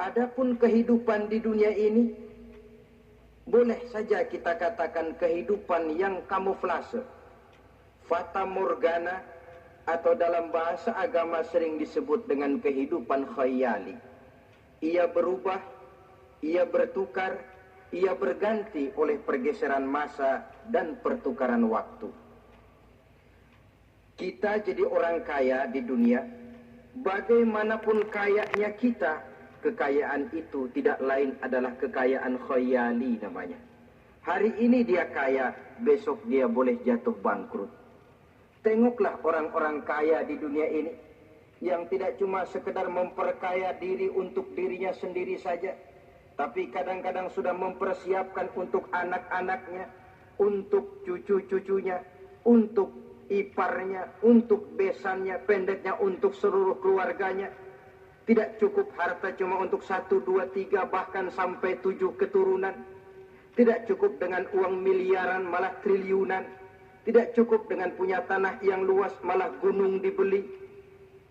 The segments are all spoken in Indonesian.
Adapun kehidupan di dunia ini, boleh saja kita katakan kehidupan yang kamuflase, fata morgana, atau dalam bahasa agama sering disebut dengan kehidupan khayali. Ia berubah, ia bertukar, ia berganti oleh pergeseran masa dan pertukaran waktu. Kita jadi orang kaya di dunia, bagaimanapun kayanya kita, kekayaan itu tidak lain adalah kekayaan khayali namanya. Hari ini dia kaya, besok dia boleh jatuh bangkrut. Tengoklah orang-orang kaya di dunia ini, yang tidak cuma sekedar memperkaya diri untuk dirinya sendiri saja, tapi kadang-kadang sudah mempersiapkan untuk anak-anaknya, untuk cucu-cucunya, untuk iparnya, untuk besannya, pendeknya untuk seluruh keluarganya. Tidak cukup harta cuma untuk 1, 2, 3, bahkan sampai 7 keturunan. Tidak cukup dengan uang miliaran, malah triliunan. Tidak cukup dengan punya tanah yang luas, malah gunung dibeli,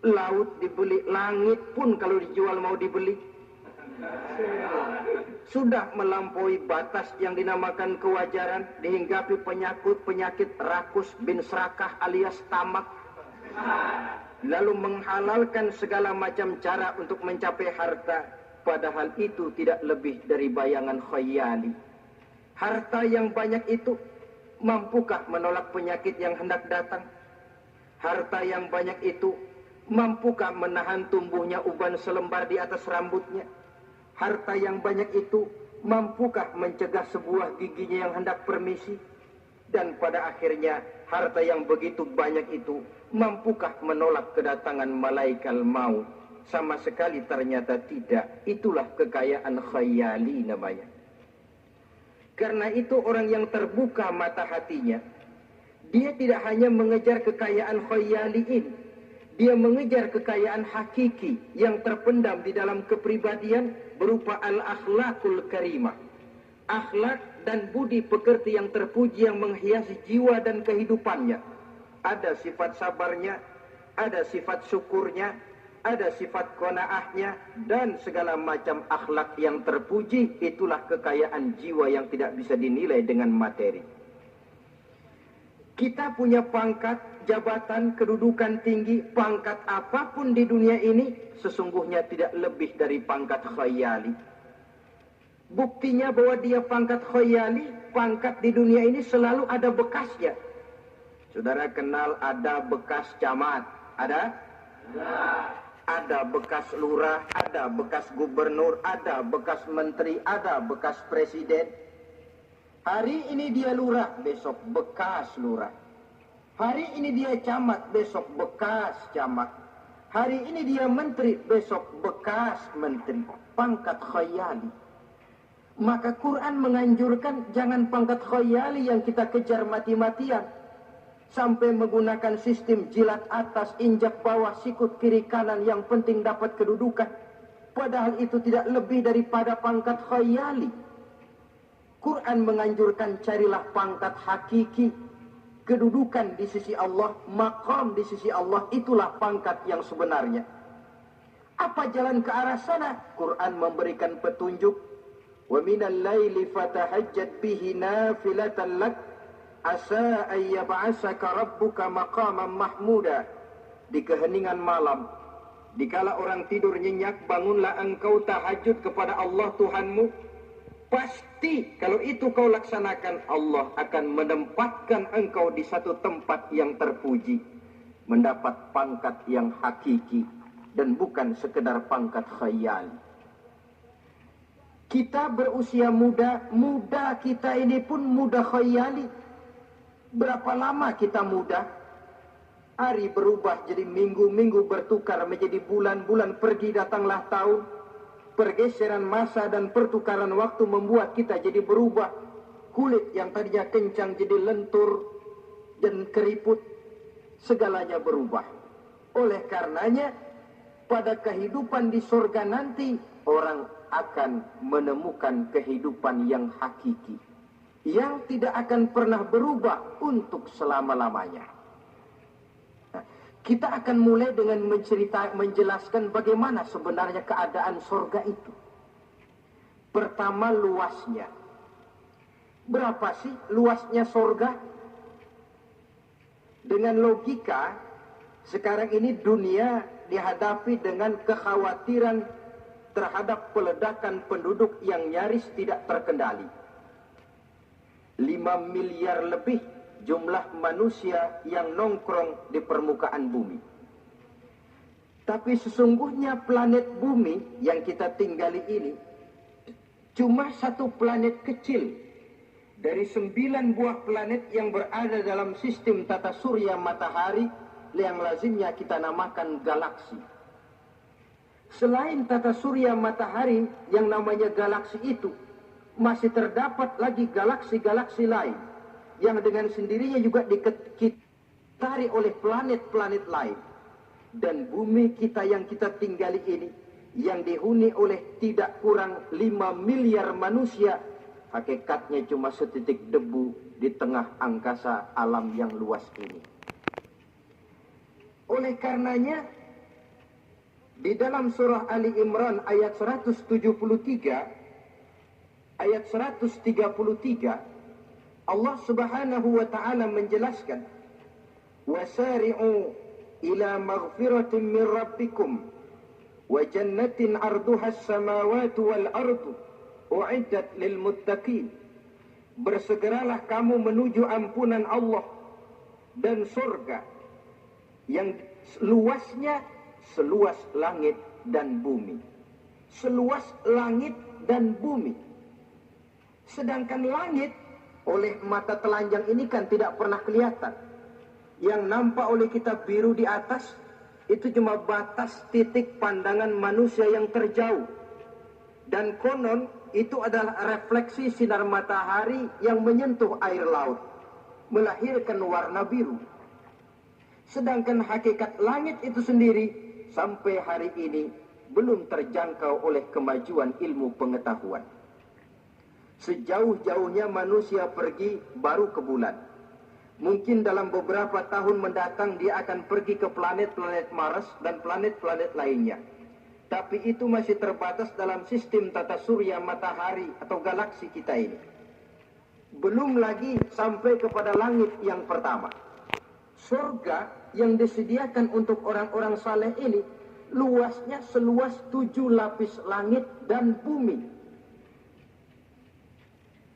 laut dibeli, langit pun kalau dijual mau dibeli. Sudah melampaui batas yang dinamakan kewajaran, dihinggapi penyakit rakus bin serakah alias tamak. Lalu menghalalkan segala macam cara untuk mencapai harta, padahal itu tidak lebih dari bayangan khayali. Harta yang banyak itu mampukah menolak penyakit yang hendak datang? Harta yang banyak itu mampukah menahan tumbuhnya uban selembar di atas rambutnya? Harta yang banyak itu mampukah mencegah sebuah giginya yang hendak permisi? Dan pada akhirnya harta yang begitu banyak itu mampukah menolak kedatangan malaikat maut? Sama sekali ternyata tidak. Itulah kekayaan khayali namanya. Karena itu orang yang terbuka mata hatinya, dia tidak hanya mengejar kekayaan khayali ini, dia mengejar kekayaan hakiki yang terpendam di dalam kepribadian berupa al-akhlaqul karimah. Akhlak dan budi pekerti yang terpuji yang menghiasi jiwa dan kehidupannya. Ada sifat sabarnya, ada sifat syukurnya, ada sifat qanaahnya, dan segala macam akhlak yang terpuji. Itulah kekayaan jiwa yang tidak bisa dinilai dengan materi. Kita punya pangkat, jabatan, kedudukan tinggi, pangkat apapun di dunia ini sesungguhnya tidak lebih dari pangkat khayali. Buktinya bahwa dia pangkat khayali, pangkat di dunia ini selalu ada bekasnya. Saudara kenal ada bekas camat? Ada? Ada bekas lurah, ada bekas gubernur, ada bekas menteri, ada bekas presiden. Hari ini dia lurah, besok bekas lurah. Hari ini dia camat, besok bekas camat. Hari ini dia menteri, besok bekas menteri. Pangkat khayali. Maka Quran menganjurkan jangan pangkat khayali yang kita kejar mati-matian. Sampai menggunakan sistem jilat atas, injak bawah, sikut kiri kanan, yang penting dapat kedudukan. Padahal itu tidak lebih daripada pangkat khayali. Quran menganjurkan carilah pangkat hakiki. Kedudukan di sisi Allah, maqam di sisi Allah, itulah pangkat yang sebenarnya. Apa jalan ke arah sana? Quran memberikan petunjuk. وَمِنَ اللَّيْلِ فَتَهَجَّدْ بِهِ نَافِلَةً لَكَ عَسَىٰ أَن يَبْعَثَكَ رَبُّكَ مَقَامًا مَحْمُودًا. Di keheningan malam, dikala orang tidur nyenyak, bangunlah engkau tahajud kepada Allah Tuhanmu. Pasti kalau itu kau laksanakan, Allah akan menempatkan engkau di satu tempat yang terpuji, mendapat pangkat yang hakiki dan bukan sekedar pangkat khayal. Kita berusia muda, muda kita ini pun muda khayali. Berapa lama kita muda? Hari berubah jadi minggu, minggu bertukar menjadi bulan, bulan pergi datanglah tahun. Pergeseran masa dan pertukaran waktu membuat kita jadi berubah. Kulit yang tadinya kencang jadi lentur dan keriput. Segalanya berubah. Oleh karenanya, pada kehidupan di surga nanti, orang akan menemukan kehidupan yang hakiki, yang tidak akan pernah berubah untuk selama-lamanya. Nah, Kita akan mulai dengan menjelaskan bagaimana sebenarnya keadaan surga itu. Pertama, luasnya. Berapa sih luasnya surga? Dengan logika, sekarang ini dunia dihadapi dengan kekhawatiran terhadap peledakan penduduk yang nyaris tidak terkendali. 5 miliar lebih jumlah manusia yang nongkrong di permukaan bumi. Tapi sesungguhnya planet bumi yang kita tinggali ini cuma satu planet kecil dari 9 buah planet yang berada dalam sistem tata surya matahari yang lazimnya kita namakan galaksi. Selain tata surya matahari yang namanya galaksi itu, masih terdapat lagi galaksi-galaksi lain yang dengan sendirinya juga dikitari oleh planet-planet lain. Dan bumi kita yang kita tinggali ini, yang dihuni oleh tidak kurang 5 miliar manusia, hakikatnya cuma setitik debu di tengah angkasa alam yang luas ini. Oleh karenanya, di dalam surah Ali Imran ayat 173, ayat 133, Allah Subhanahu wa taala menjelaskan, "Wasari'u ila maghfiratin min rabbikum wa jannatin 'arduha as-samawati wal ardu u'iddat lil muttaqin." Bersegeralah kamu menuju ampunan Allah dan surga yang luasnya seluas langit dan bumi. Seluas langit dan bumi. Sedangkan langit oleh mata telanjang ini kan tidak pernah kelihatan. Yang nampak oleh kita biru di atas itu cuma batas titik pandangan manusia yang terjauh. Dan konon itu adalah refleksi sinar matahari yang menyentuh air laut, melahirkan warna biru. Sedangkan hakikat langit itu sendiri sampai hari ini belum terjangkau oleh kemajuan ilmu pengetahuan. Sejauh-jauhnya manusia pergi baru ke bulan. Mungkin dalam beberapa tahun mendatang dia akan pergi ke planet-planet Mars dan planet-planet lainnya. Tapi itu masih terbatas dalam sistem tata surya matahari atau galaksi kita ini. Belum lagi sampai kepada langit yang pertama. Surga yang disediakan untuk orang-orang saleh ini luasnya seluas 7 lapis langit dan bumi.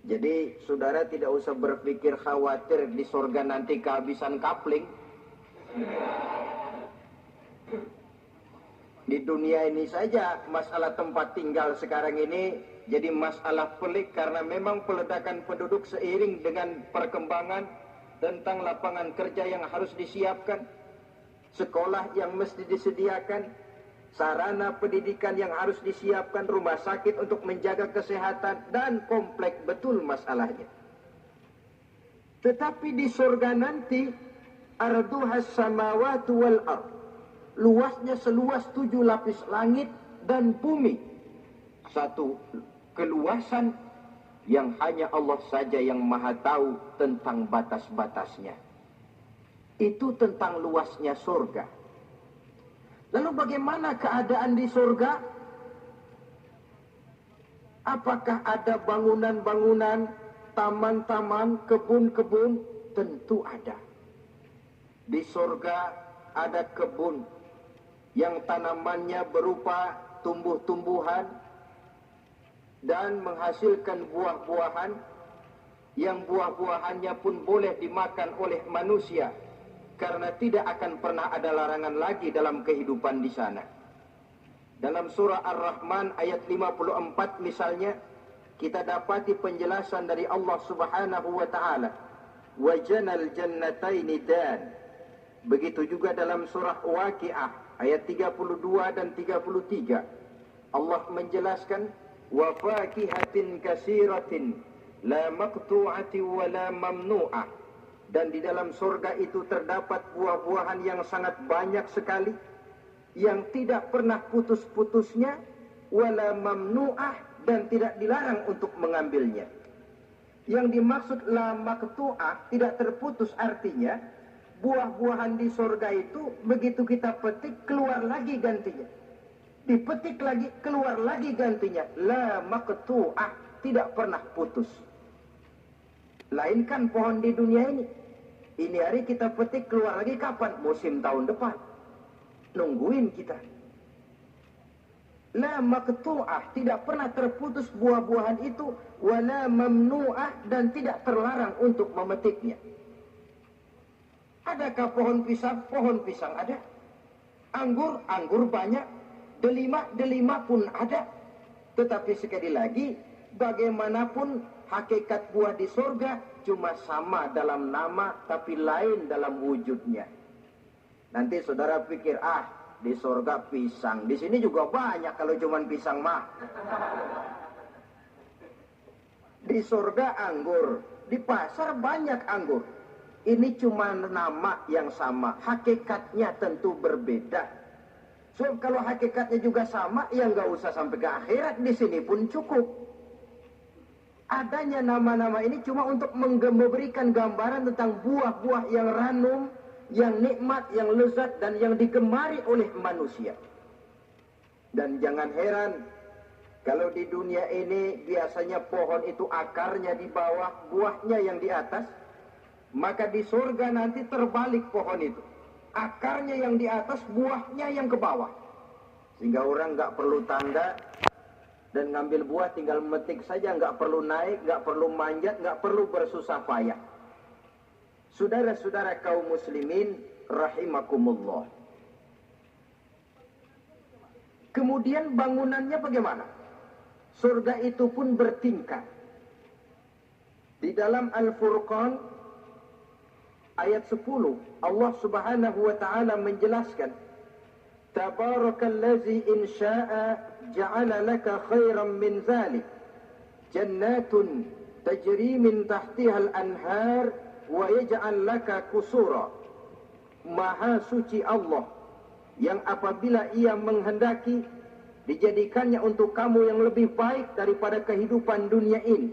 Jadi saudara tidak usah berpikir khawatir di surga nanti kehabisan kapling. Di dunia ini saja masalah tempat tinggal sekarang ini jadi masalah pelik karena memang peledakan penduduk seiring dengan perkembangan tentang lapangan kerja yang harus disiapkan, sekolah yang mesti disediakan, sarana pendidikan yang harus disiapkan, rumah sakit untuk menjaga kesehatan, dan kompleks betul masalahnya. Tetapi di surga nanti, arduhas samawati wal ard, luasnya seluas 7 lapis langit dan bumi. Satu keluasan yang hanya Allah saja yang maha tahu tentang batas-batasnya. Itu tentang luasnya surga. Lalu bagaimana keadaan di surga? Apakah ada bangunan-bangunan, taman-taman, kebun-kebun? Tentu ada. Di surga ada kebun yang tanamannya berupa tumbuh-tumbuhan dan menghasilkan buah-buahan yang buah-buahannya pun boleh dimakan oleh manusia. Karena tidak akan pernah ada larangan lagi dalam kehidupan di sana. Dalam surah Ar-Rahman ayat 54 misalnya, kita dapati penjelasan dari Allah Subhanahu wa taala, "Wajanal jannataini dan." Begitu juga dalam surah Waqiah ayat 32 dan 33. Allah menjelaskan, "Wa fakihatin katsiratin la maqtu'atin wa la mamnu'ah." Dan di dalam surga itu terdapat buah-buahan yang sangat banyak sekali, yang tidak pernah putus-putusnya, wala mamnu'ah, dan tidak dilarang untuk mengambilnya. Yang dimaksud la maqtu'ah, tidak terputus, artinya buah-buahan di surga itu begitu kita petik keluar lagi gantinya. Dipetik lagi, keluar lagi gantinya. La maqtu'ah, tidak pernah putus. Lainkan pohon di dunia ini. Ini hari kita petik, keluar lagi kapan? Musim tahun depan. Nungguin kita. La maqtu'ah, tidak pernah terputus buah-buahan itu. Wala mamnu'ah, dan tidak terlarang untuk memetiknya. Adakah pohon pisang? Pohon pisang ada. Anggur, anggur banyak. Delima pun ada. Tetapi sekali lagi, bagaimanapun hakikat buah di surga cuma sama dalam nama, tapi lain dalam wujudnya. Nanti saudara pikir, di surga pisang. Di sini juga banyak kalau cuma pisang mah. Di surga anggur. Di pasar banyak anggur. Ini cuma nama yang sama. Hakikatnya tentu berbeda. So, kalau hakikatnya juga sama, ya nggak usah sampai ke akhirat, di sini pun cukup. Adanya nama-nama ini cuma untuk memberikan gambaran tentang buah-buah yang ranum, yang nikmat, yang lezat, dan yang digemari oleh manusia. Dan jangan heran, kalau di dunia ini biasanya pohon itu akarnya di bawah, buahnya yang di atas, maka di surga nanti terbalik pohon itu. Akarnya yang di atas, buahnya yang ke bawah. Sehingga orang nggak perlu tangga dan ngambil buah, tinggal metik saja, nggak perlu naik, nggak perlu manjat, nggak perlu bersusah payah. Saudara-saudara kaum muslimin rahimakumullah. Kemudian bangunannya bagaimana? Surga itu pun bertingkat. Di dalam Al-Furqan ayat 10, Allah Subhanahu wa taala menjelaskan, Tabarakallazi in syaa'a ja'ala laka khairan min dzalik jannatun tajri min tahtiha al-anhar wa yaj'al laka qusura. Maha suci Allah yang apabila ia menghendaki dijadikannya untuk kamu yang lebih baik daripada kehidupan dunia ini,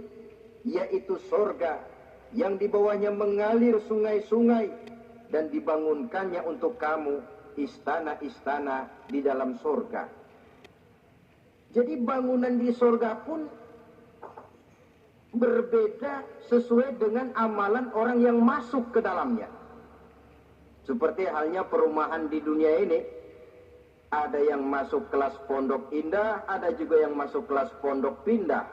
yaitu surga yang di bawahnya mengalir sungai-sungai, dan dibangunkannya untuk kamu istana-istana di dalam surga. Jadi bangunan di surga pun berbeda sesuai dengan amalan orang yang masuk ke dalamnya. Seperti halnya perumahan di dunia ini, ada yang masuk kelas pondok indah, ada juga yang masuk kelas pondok pindah.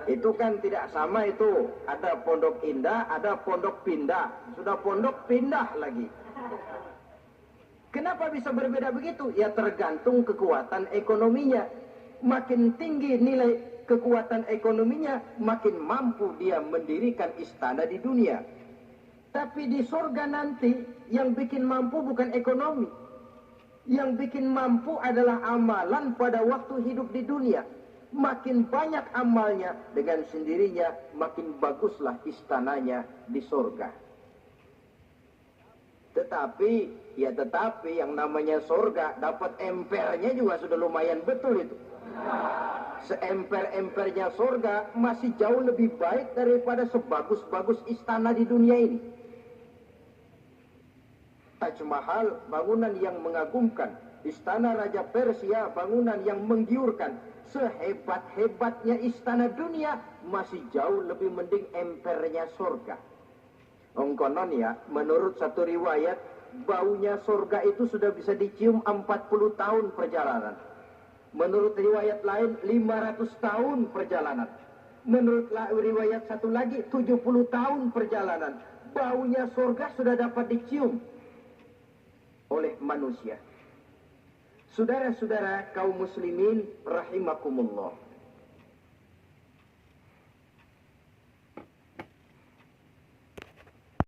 Itu kan tidak sama itu. Ada pondok indah, ada pondok pindah. Sudah pondok pindah lagi. Kenapa bisa berbeda begitu? Ya tergantung kekuatan ekonominya. Makin tinggi nilai kekuatan ekonominya, makin mampu dia mendirikan istana di dunia. Tapi di surga nanti, yang bikin mampu bukan ekonomi. Yang bikin mampu adalah amalan pada waktu hidup di dunia. Makin banyak amalnya, dengan sendirinya makin baguslah istananya di surga. Tetapi yang namanya surga, dapat empernya juga sudah lumayan betul itu. Seemper-empernya surga masih jauh lebih baik daripada sebagus-bagus istana di dunia ini. Taj Mahal, bangunan yang mengagumkan. Istana Raja Persia, bangunan yang menggiurkan. Sehebat-hebatnya istana dunia, masih jauh lebih mending empernya surga. Konon ya, menurut satu riwayat, baunya surga itu sudah bisa dicium 40 tahun perjalanan. Menurut riwayat lain, 500 tahun perjalanan. Menurut riwayat satu lagi, 70 tahun perjalanan. Baunya surga sudah dapat dicium oleh manusia. Saudara-saudara kaum muslimin rahimakumullah.